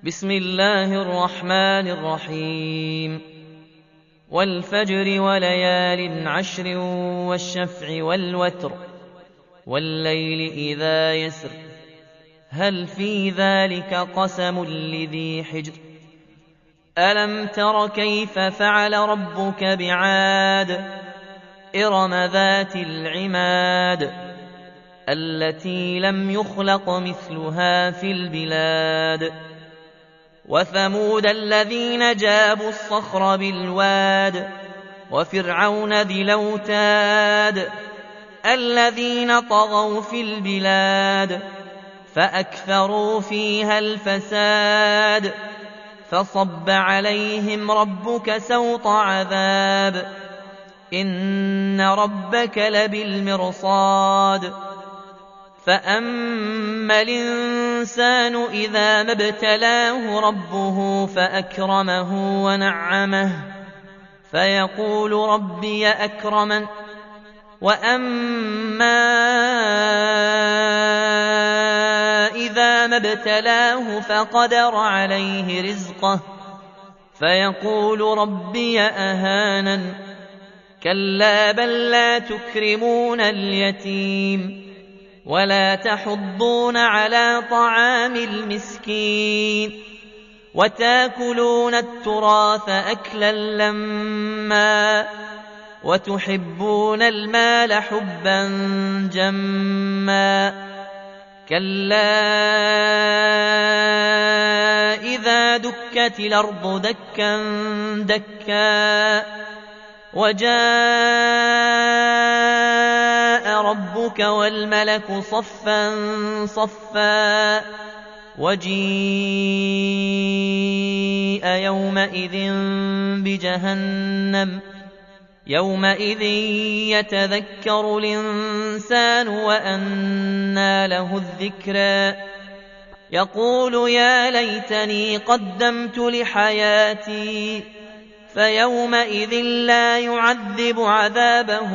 بسم الله الرحمن الرحيم والفجر وليال عشر والشفع والوتر والليل إذا يسر هل في ذلك قسم لذي حجر ألم تر كيف فعل ربك بعاد إرم ذات العماد التي لم يخلق مثلها في البلاد وثمود الذين جابوا الصخر بالواد وفرعون ذي الأوتاد الذين طغوا في البلاد فأكثروا فيها الفساد فصب عليهم ربك سوط عذاب إن ربك لبالمرصاد فأما الإنسان إذا ما ابتلاه ربه فأكرمه ونعمه فيقول ربي أكرمن وأما إذا ما ابتلاه فقدر عليه رزقه فيقول ربي أهانن كلا بل لا تكرمون اليتيم ولا تحضون على طعام المسكين وتاكلون التراث أكلا لما وتحبون المال حبا جما كلا إذا دكت الأرض دكا دكا وجاء ربك والملك صفا صفا وجيء يومئذ بجهنم يومئذ يتذكر الإنسان وأنى له الذكرى يقول يا ليتني قدمت لحياتي فيومئذ لا يعذب عذابه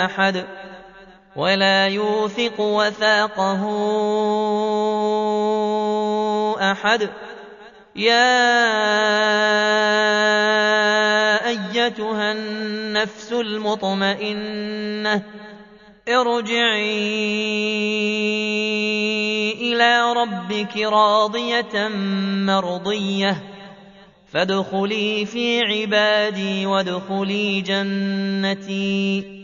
أحد ولا يوثق وثاقه أحد يا أيتها النفس المطمئنة ارجعي إلى ربك راضية مرضية فادخلي في عبادي وادخلي جنتي